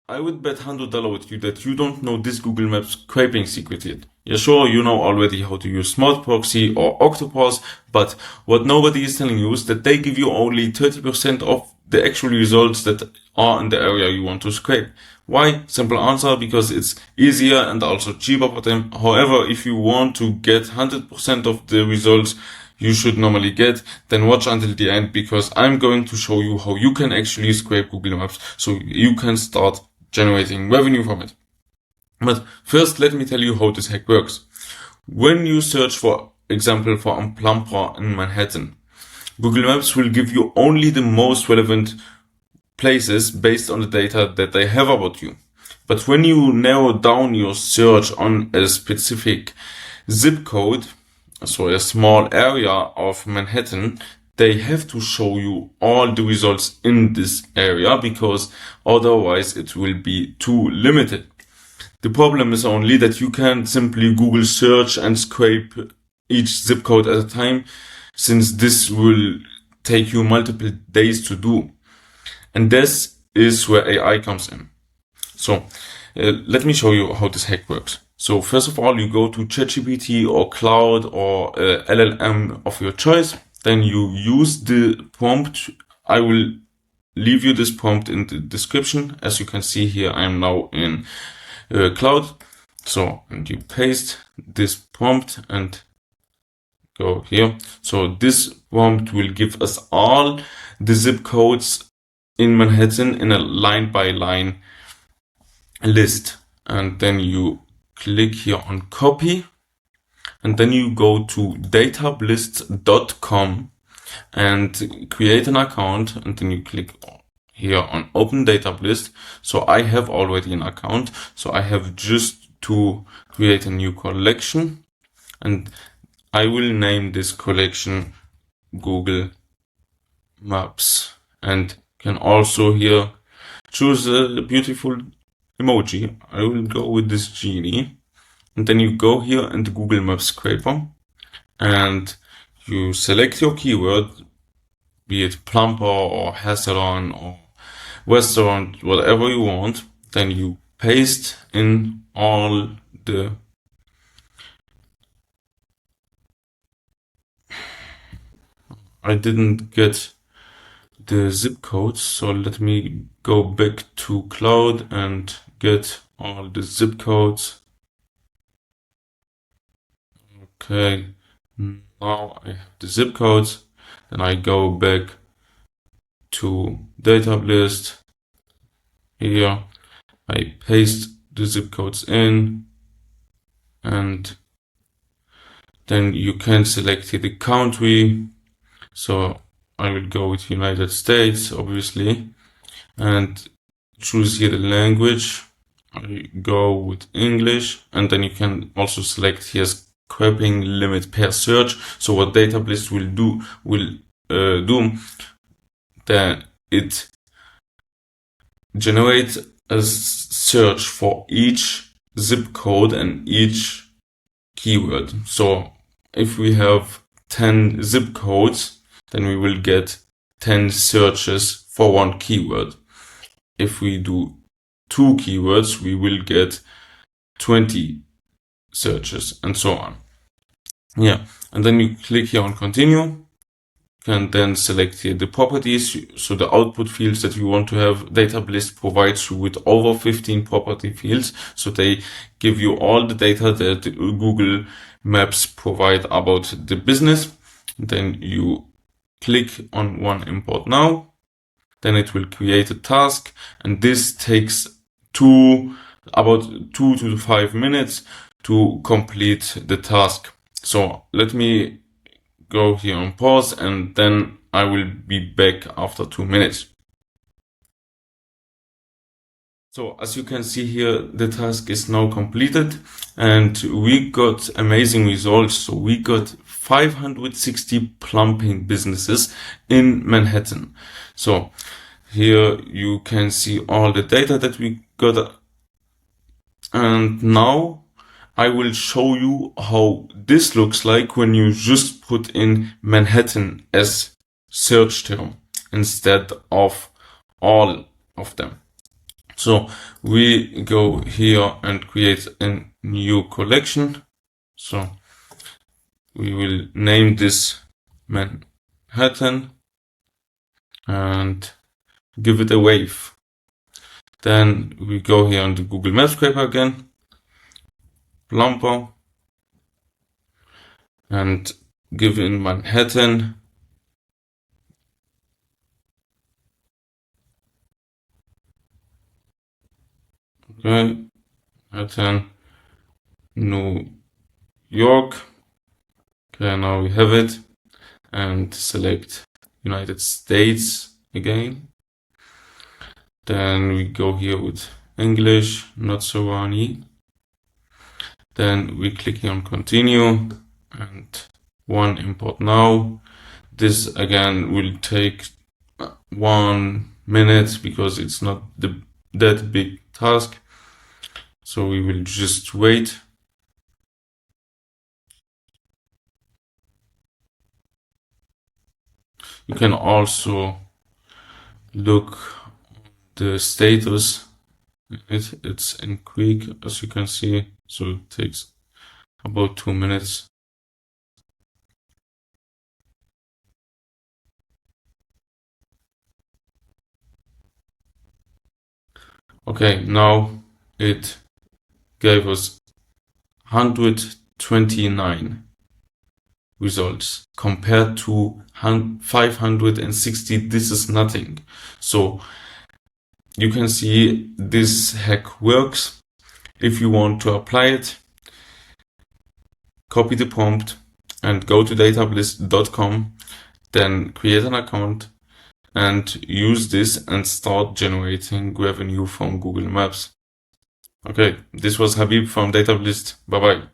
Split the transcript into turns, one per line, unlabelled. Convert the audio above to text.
I would bet $100 with you that you don't know this Google Maps scraping secret yet. Yeah, sure, you know already how to use Smart Proxy or Octopus, but what nobody is telling you is that they give you only 30% of the actual results that are in the area you want to scrape. Why? Simple answer, because it's easier and also cheaper for them. However, if you want to get 100% of the results you should normally get, then watch until the end, because I'm going to show you how you can actually scrape Google Maps so you can start generating revenue from it. But first, let me tell you how this hack works. When you search, for example, for a plumber in Manhattan, Google Maps will give you only the most relevant places based on the data that they have about you. But when you narrow down your search on a specific zip code, so a small area of Manhattan, they have to show you all the results in this area, because otherwise it will be too limited. The problem is only that you can't simply Google search and scrape each zip code at a time, since this will take you multiple days to do. And this is where AI comes in. So let me show you how this hack works. So first of all, you go to ChatGPT or Cloud or LLM of your choice. Then you use the prompt. I will leave you this prompt in the description. As you can see here, I'm now in Cloud. So, and you paste this prompt and go here. So this prompt will give us all the zip codes in Manhattan in a line by line list. And then you click here on copy, and then you go to datablist.com and create an account, and then you click here on open Datablist. So I have already an account, so I have just to create a new collection, and I will name this collection Google Maps, and can also here choose a beautiful emoji. I will go with this genie, and then you go here in the Google Maps scraper and you select your keyword, be it plumber or hair salon or restaurant, whatever you want. Then you paste in all the I didn't get the zip codes, so let me go back to Cloud and get all the zip codes. Okay, now I have the zip codes. Then I go back to Datablist. Here I paste the zip codes in, and then you can select here the country. So I will go with United States, obviously, and choose here the language. I go with English, and then you can also select here scraping limit per search. So what Datablist will do that it generates a search for each zip code and each keyword. So if we have 10 zip codes, then we will get 10 searches for one keyword. If we do 2 keywords, we will get 20 searches, and so on. Yeah, and then you click here on continue. You can then select here the properties, so the output fields that you want to have. Datablist provides you with over 15 property fields, so they give you all the data that Google Maps provide about the business. Then you click on one import now, then it will create a task, and this takes about 2 to 5 minutes to complete the task. So let me go here on pause, and then I will be back after 2 minutes. So as you can see here, the task is now completed, and we got amazing results. So we got 560 plumbing businesses in Manhattan. So here you can see all the data that we got. And now I will show you how this looks like when you just put in Manhattan as search term instead of all of them. So we go here and create a new collection. So we will name this Manhattan and give it a wave. Then we go here on the Google Maps scraper again, Plumper, and give in Manhattan. Okay, Manhattan, New York. Okay, now we have it, and select United States again. Then we go here with English, not Sorani. Then we click here on continue and one import now. This again will take 1 minute because it's not that big task. So we will just wait. You can also look the status. It's in quick, as you can see, so it takes about 2 minutes. Okay, now it gave us 129 results compared to 560. This is nothing. So you can see this hack works. If you want to apply it, copy the prompt and go to datablist.com, then create an account and use this and start generating revenue from Google Maps. Okay, this was Habib from Datablist. Bye bye.